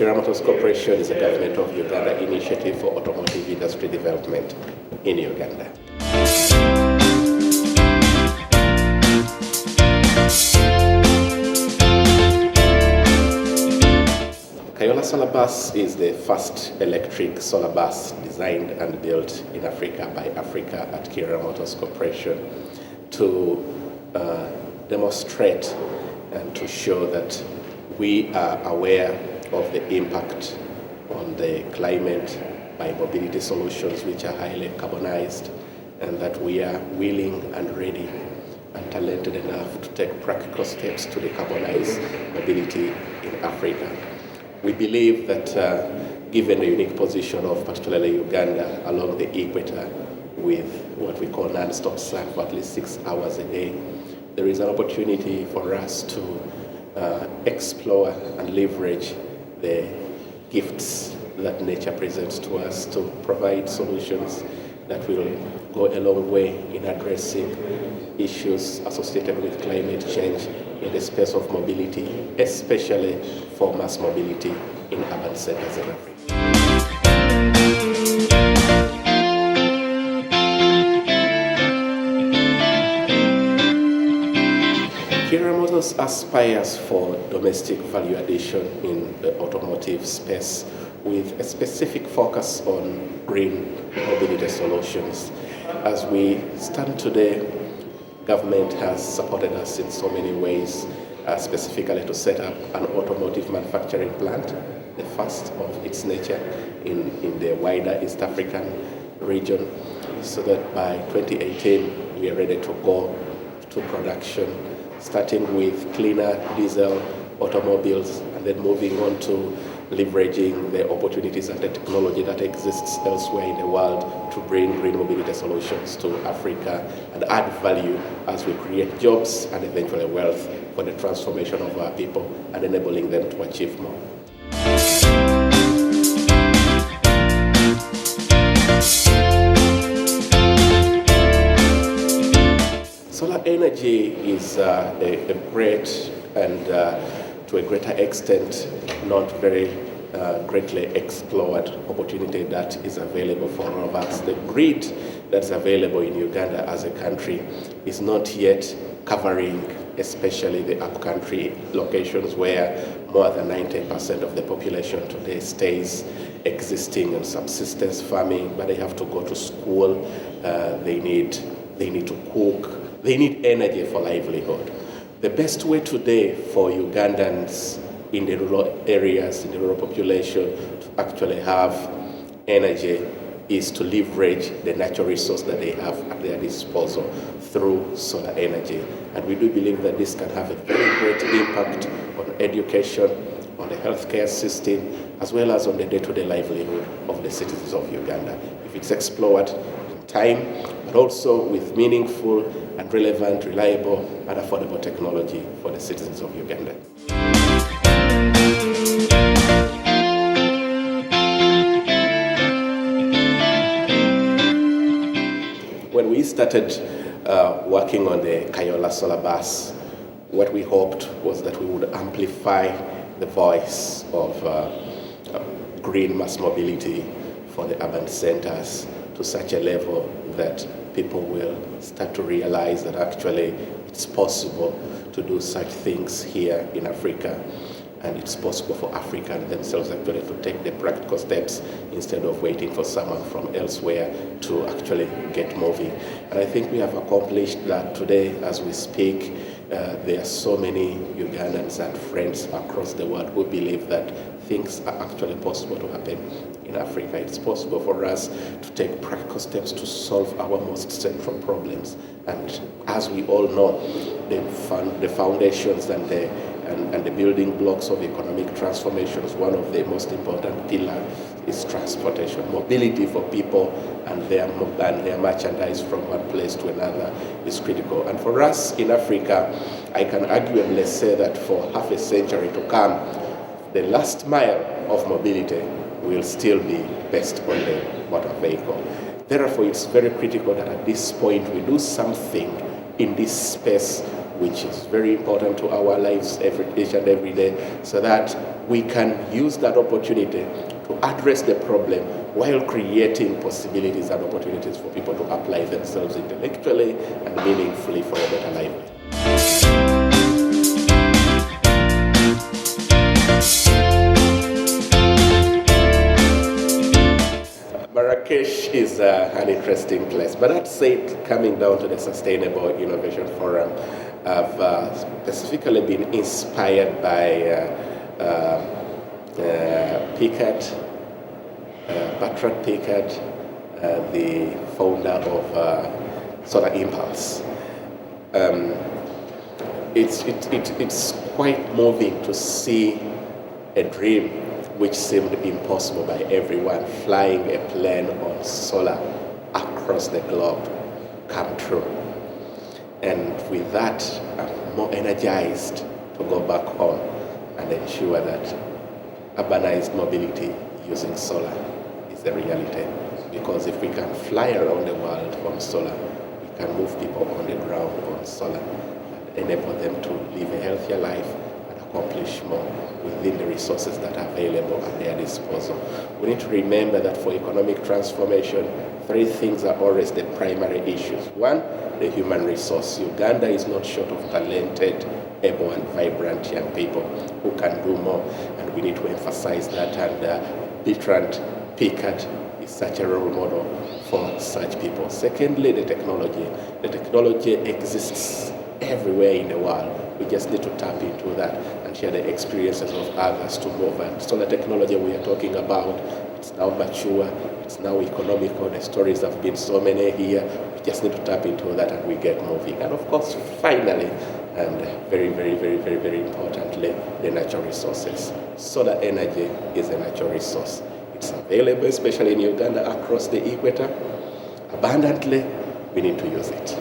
Kiira Corporation is a government of Uganda initiative for automotive industry development in Uganda. Kayola Solar Bus is the first electric solar bus designed and built in Africa by Africa at Kiira Motors Corporation to demonstrate and to show that we are aware of the impact on the climate by mobility solutions which are highly carbonized, and that we are willing and ready and talented enough to take practical steps to decarbonize mobility in Africa. We believe that given the unique position of particularly Uganda along the equator with what we call non-stop sun for at least 6 hours a day, there is an opportunity for us to explore and leverage the gifts that nature presents to us to provide solutions that will go a long way in addressing issues associated with climate change in the space of mobility, especially for mass mobility in urban centers in Africa. Kiira Motors aspires for domestic value addition in the automotive space with a specific focus on green mobility solutions. As we stand today, government has supported us in so many ways, specifically to set up an automotive manufacturing plant, the first of its nature in the wider East African region, so that by 2018 we are ready to go to production, starting with cleaner diesel automobiles and then moving on to leveraging the opportunities and the technology that exists elsewhere in the world to bring green mobility solutions to Africa and add value as we create jobs and eventually wealth for the transformation of our people and enabling them to achieve more. Solar energy is a great and to a greater extent not very greatly explored opportunity that is available for all of us. The grid that's available in Uganda as a country is not yet covering especially the upcountry locations where more than 90% of the population today stays existing in subsistence farming, but they have to go to school, they need to cook, they need energy for livelihood. The best way today for Ugandans in the rural areas, in the rural population, to actually have energy is to leverage the natural resource that they have at their disposal through solar energy. And we do believe that this can have a very great impact on education, on the healthcare system, as well as on the day-to-day livelihood of the citizens of Uganda. If it's explored in time, but also with meaningful and relevant, reliable, and affordable technology for the citizens of Uganda. When we started working on the Kayola Solar Bus, what we hoped was that we would amplify the voice of green mass mobility for the urban centers to such a level that people will start to realize that actually it's possible to do such things here in Africa, and it's possible for Africans themselves actually to take the practical steps instead of waiting for someone from elsewhere to actually get moving. And I think we have accomplished that today as we speak. There are so many Ugandans and friends across the world who believe that things are actually possible to happen in Africa. It's possible for us to take practical steps to solve our most central problems. And as we all know, the foundations and the building blocks of economic transformation is one of the most important pillars is transportation. Mobility for people and their merchandise from one place to another is critical. And for us in Africa, I can arguably say that for half a century to come, the last mile of mobility will still be based on the motor vehicle. Therefore, it's very critical that at this point we do something in this space which is very important to our lives each and every day, so that we can use that opportunity to address the problem while creating possibilities and opportunities for people to apply themselves intellectually and meaningfully for a better life. Marrakesh is an interesting place, but I'd say coming down to the Sustainable Innovation Forum, I've specifically been inspired by Bertrand Pickard, the founder of Solar Impulse. It's quite moving to see a dream which seemed impossible by everyone, flying a plane on solar across the globe, come true. And with that, I'm more energized to go back home and ensure that urbanized mobility using solar is a reality. Because if we can fly around the world on solar, we can move people on the ground on solar and enable them to live a healthier life and accomplish more within the resources that are available at their disposal. We need to remember that for economic transformation, three things are always the primary issues. One, the human resource. Uganda is not short of talented, able and vibrant young people who can do more, and we need to emphasize that, and Bertrand Pickard is such a role model for such people. Secondly, the technology. The technology exists everywhere in the world. We just need to tap into that and share the experiences of others to move. And so the technology we are talking about, it's now mature, it's now economical. The stories have been so many here. We just need to tap into that and we get moving. And of course, finally, and very, very, very, very, very importantly, the natural resources. Solar energy is a natural resource. It's available, especially in Uganda, across the equator, abundantly. We need to use it.